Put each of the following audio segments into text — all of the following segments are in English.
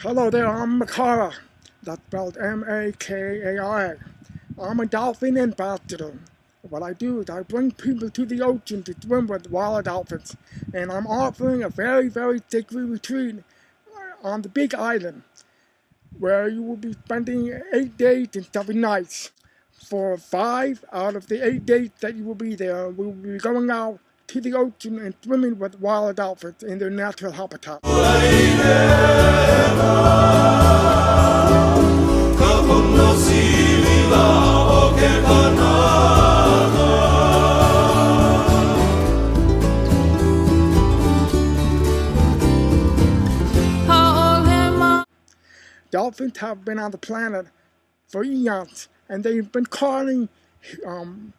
Hello there, I'm Makara. That's spelled M-A-K-A-R-A. I'm a dolphin ambassador. What I do is I bring people to the ocean to swim with wild dolphins. And I'm offering a very, very sacred retreat on the Big Island, where you will be spending 8 days and 7 nights. For 5 out of the 8 days that you will be there, we will be going out to the ocean and swimming with wild dolphins in their natural habitat. Dolphins have been on the planet for eons, and they've been calling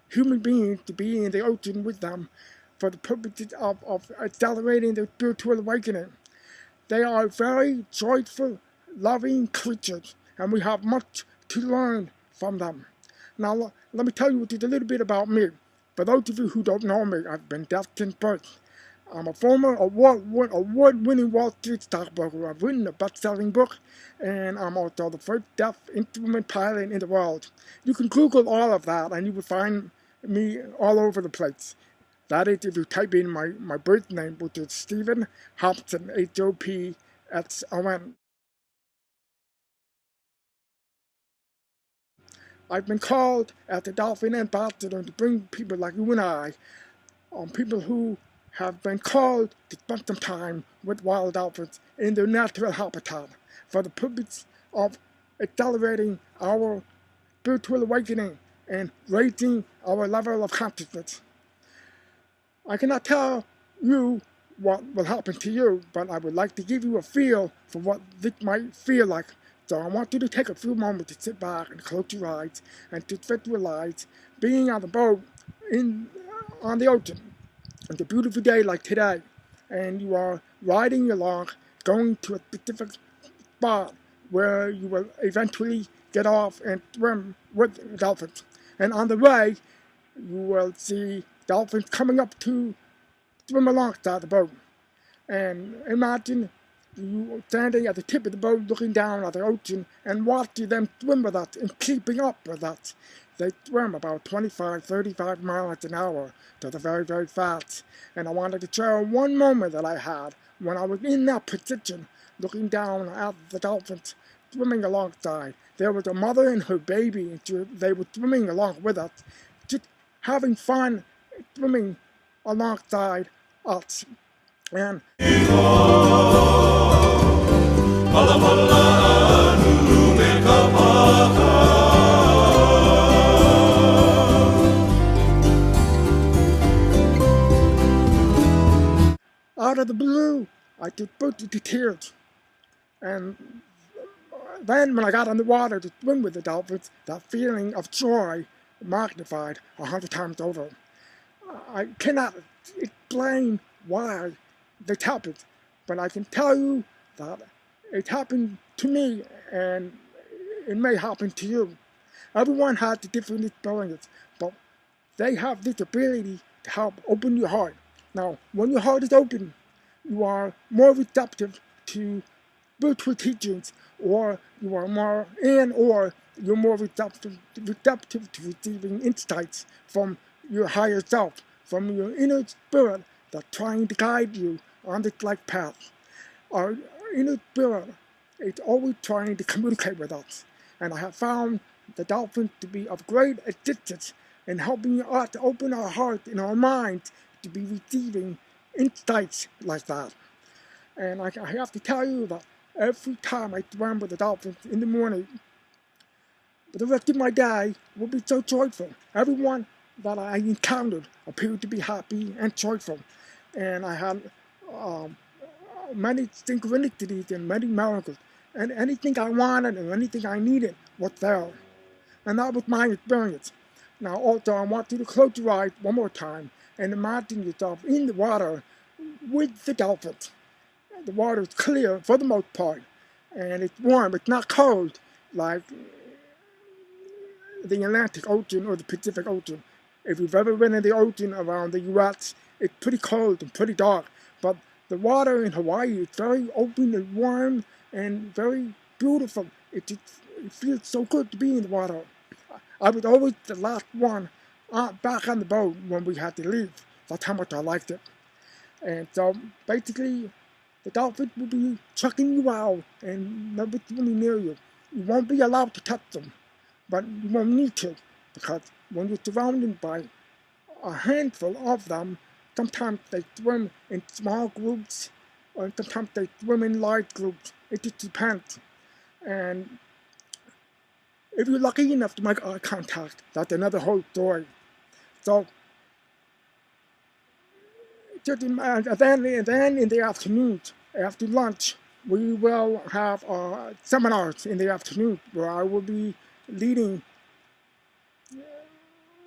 human beings to be in the ocean with them for the purposes of accelerating their spiritual awakening. They are very joyful, loving creatures, and we have much to learn from them. Now, let me tell you just a little bit about me. For those of you who don't know me, I've been deaf since birth. I'm a former award-winning Wall Street stockbroker. I've written a best-selling book, and I'm also the first deaf instrument pilot in the world. You can Google all of that, and you will find me all over the place. That is, if you type in my birth name, which is Stephen Hopson, Hopson. I've been called as the Dolphin ambassador to bring people like you and I, people who have been called to spend some time with wild dolphins in their natural habitat for the purpose of accelerating our spiritual awakening and raising our level of consciousness. I cannot tell you what will happen to you, but I would like to give you a feel for what this might feel like. So I want you to take a few moments to sit back and close your eyes and to visualize being on the boat on the ocean. It's a beautiful day like today, and you are riding along, going to a specific spot where you will eventually get off and swim with dolphins. And on the way, you will see dolphins coming up to swim alongside the boat. And imagine you standing at the tip of the boat looking down at the ocean and watching them swim with us and keeping up with us. They swim about 25-35 miles an hour, so they're very, very fast. And I wanted to share one moment that I had when I was in that position, looking down at the dolphins swimming alongside. There was a mother and her baby, and they were swimming along with us, just having fun swimming alongside us. And out of the blue, I just burst into tears. And then when I got on the water to swim with the dolphins, that feeling of joy magnified 100 times over. I cannot explain why this happened, but I can tell you that it happened to me, and it may happen to you. Everyone has a different experience, but they have this ability to help open your heart. Now, when your heart is open, you are more receptive to spiritual teachings, or you're more receptive to receiving insights from your higher self, from your inner spirit that's trying to guide you on this life path. Our inner spirit is always trying to communicate with us, and I have found the dolphins to be of great assistance in helping us to open our hearts and our minds to be receiving insights like that. And I have to tell you that every time I swam with the dolphins in the morning, the rest of my day will be so joyful. Everyone that I encountered appeared to be happy and joyful. And I had many synchronicities and many miracles. And anything I wanted and anything I needed was there. And that was my experience. Now also I want you to close your eyes one more time and imagine yourself in the water with the dolphins. The water is clear for the most part, and it's warm. It's not cold like the Atlantic Ocean or the Pacific Ocean. If you've ever been in the ocean around the U.S., it's pretty cold and pretty dark, but the water in Hawaii is very open and warm and very beautiful. It feels so good to be in the water. I was always the last one back on the boat when we had to leave. That's how much I liked it. And so basically, the dolphins will be checking you out and never swimming near you. You won't be allowed to touch them, but you won't need to, because when you're surrounded by a handful of them, sometimes they swim in small groups, or sometimes they swim in large groups. It just depends. And if you're lucky enough to make eye contact, that's another whole story. So, then in the afternoon, after lunch, we will have seminars in the afternoon where I will be leading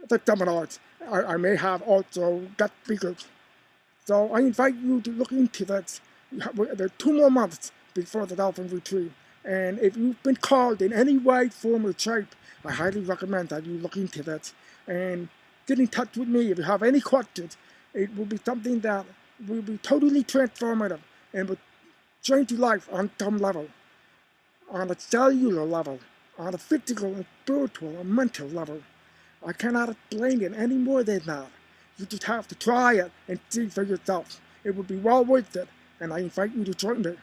the seminars. I may have also guest speakers. So I invite you to look into that. There are 2 more months before the Dolphin retreat. And if you've been called in any way, form, or shape, I highly recommend that you look into that. And get in touch with me if you have any questions. It will be something that will be totally transformative and will change your life on some level, on a cellular level, on a physical and spiritual and mental level. I cannot explain it any more than that. You just have to try it and see for yourself. It would be well worth it, and I invite you to join me.